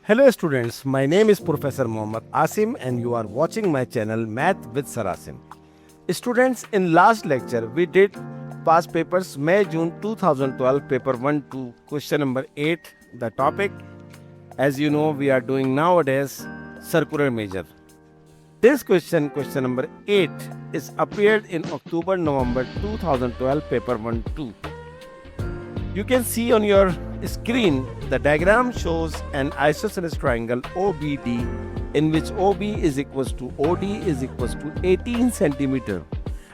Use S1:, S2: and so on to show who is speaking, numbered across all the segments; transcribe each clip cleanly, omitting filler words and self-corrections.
S1: Hello students, my name is Professor Mohammad Asim and you are watching my channel Math with Sir Asim. Students, in last lecture we did past papers May-June 2012 paper 1 to question number 8. The topic, as you know, we are doing nowadays circular measure. This question number 8 is appeared in October-November 2012 paper 1 2. You can see on your screen the diagram shows an isosceles triangle OBD in which OB is equals to OD is equals to 18 centimeter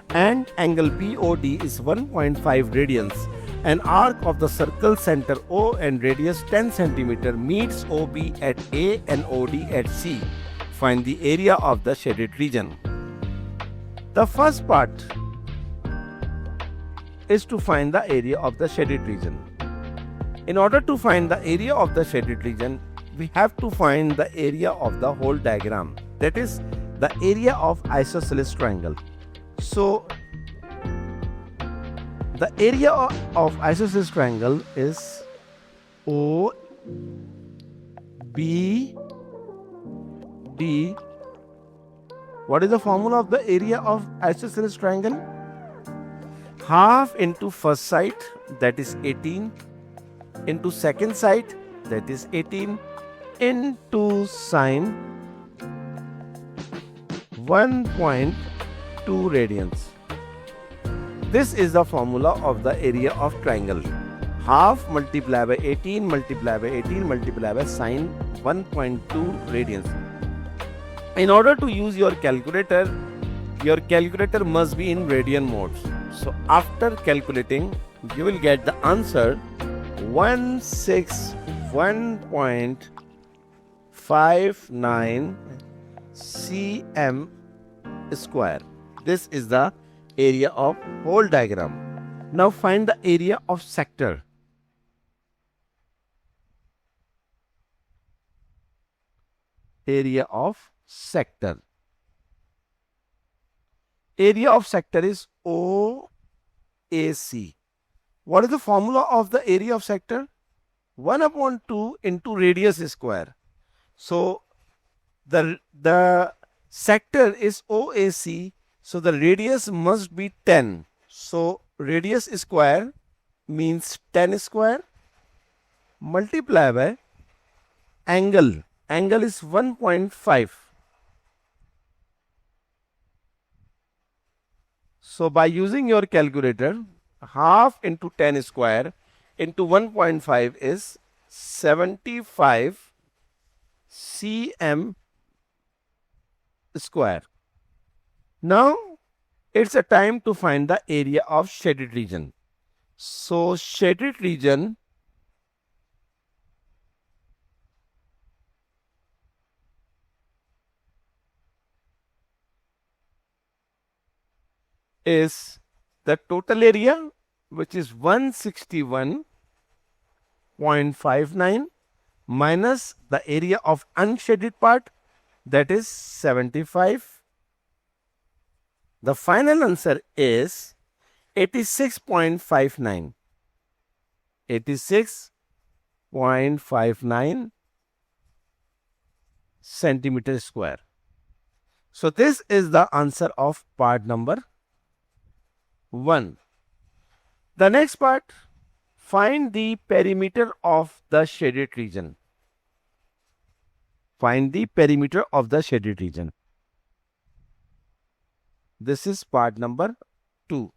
S1: and angle BOD is 1.5 radians. An arc of the circle center O and radius 10 centimeter meets OB at A and OD at C. Find the area of the shaded region. The first part is to find the area of the shaded region. In order to find the area of the shaded region, we have to find the area of the whole diagram, that is the area of isosceles triangle. So the area of isosceles triangle is O B D. What is the formula of the area of isosceles triangle? Half into first side, that is 18, into second side, that is 18, into sine 1.2 radians. This is the formula of the area of triangle. Half multiplied by 18 multiplied by 18 multiplied by sine 1.2 radians. In order to use your calculator must be in radian mode. So after calculating, you will get the answer 161.59 cm square. This is the area of whole diagram. Now find the area of sector. Area of sector. Area of sector is OAC. What is the formula of the area of sector? 1 upon 2 into radius square. So the sector is OAC, so the radius must be 10. So radius square means 10 square multiplied by angle. Angle is 1.5. So by using your calculator, half into 10 square into 1.5 is 75 cm square. Now it's a time to find the area of shaded region. So shaded region is the total area, which is 161.59 minus the area of unshaded part, that is 75. The final answer is 86.59. 86.59 centimeter square. So this is the answer of part number 1. The next part, find the perimeter of the shaded region. Find the perimeter of the shaded region. This is part number 2.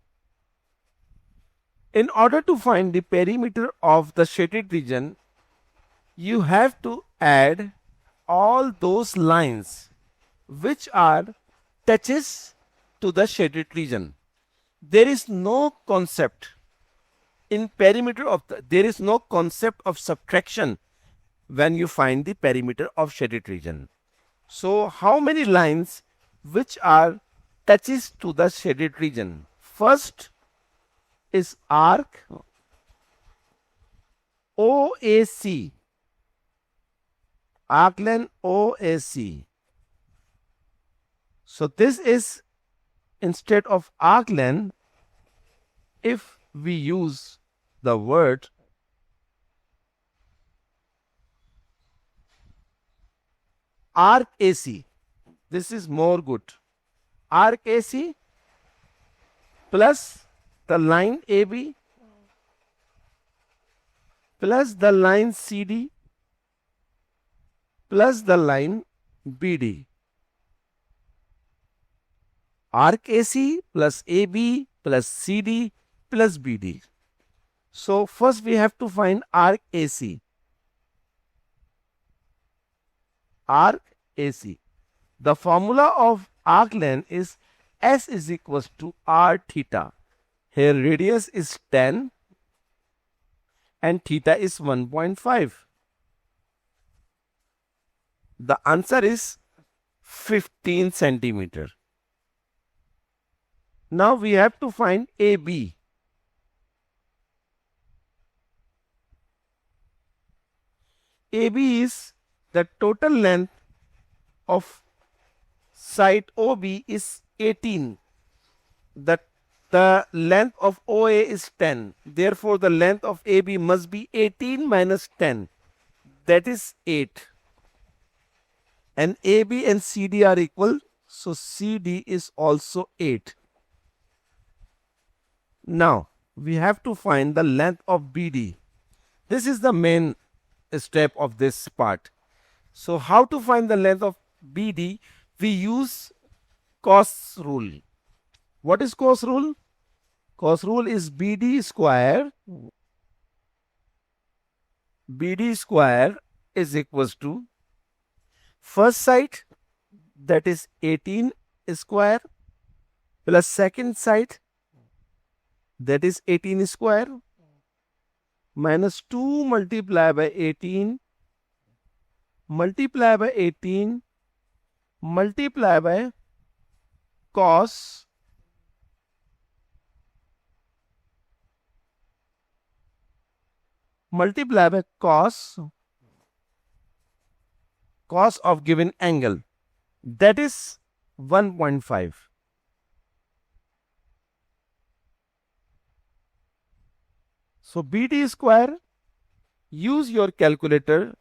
S1: In order to find the perimeter of the shaded region, you have to add all those lines which are touches to the shaded region. There is no concept in perimeter of there is no concept of subtraction when you find the perimeter of shaded region. So how many lines which are touches to the shaded region? First is arc OAC. Arc length OAC. So this is, instead of arc length, if we use the word arc AC. This is more good. Arc AC plus the line AB plus the line CD plus the line BD. Arc AC plus AB plus CD plus BD. So first we have to find arc AC. Arc AC. The formula of arc length is S is equals to R theta. Here radius is 10 and theta is 1.5. The answer is 15 centimeter. Now we have to find AB. AB is the total length of side OB is 18. The length of OA is 10. Therefore, the length of AB must be 18 minus 10. That is 8. And AB and CD are equal. So, CD is also 8. Now, we have to find the length of BD. This is the main step of this part. So, how to find the length of BD? We use cos rule. What is cos rule? Cos rule is BD square. BD square is equals to first side, that is 18 square, plus second side, that is 18 square, minus 2 multiplied by 18 multiply by 18 multiply by cos multiply by cos of given angle, that is 1.5. So BD square, use your calculator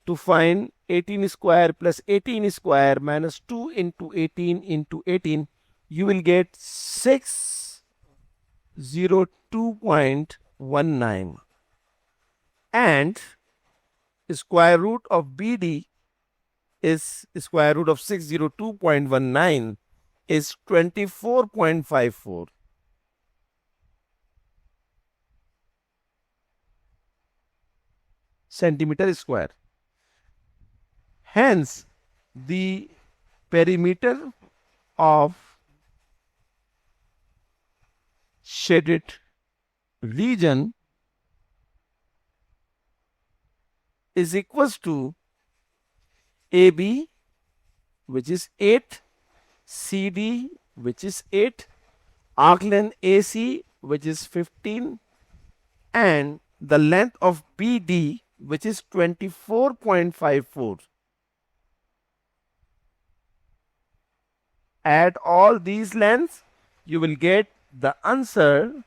S1: to find 18 square plus 18 square minus 2 into 18 into 18. You will get 602.19. And square root of BD is square root of 602.19 is 24.54. centimeter square. Hence, the perimeter of shaded region is equals to AB, which is 8, CD, which is 8, arc length AC, which is 15, and the length of BD, which is 24.54. Add all these lengths, you will get the answer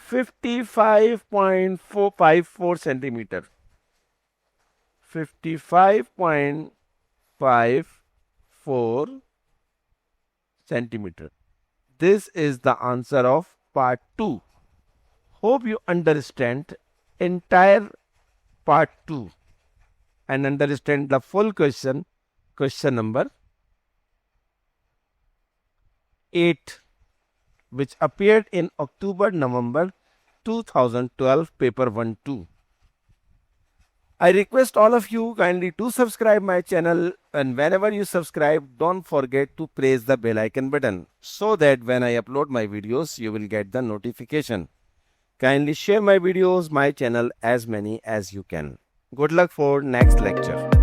S1: 55.454 centimeter. 55.54 centimeter. This is the answer of part 2. Hope you understand entire part 2 and understand the full question number 8, which appeared in October-November 2012 paper 1-2. I request all of you kindly to subscribe my channel, and whenever you subscribe, don't forget to press the bell icon button so that when I upload my videos, you will get the notification. Kindly share my videos, my channel, as many as you can. Good luck for next lecture.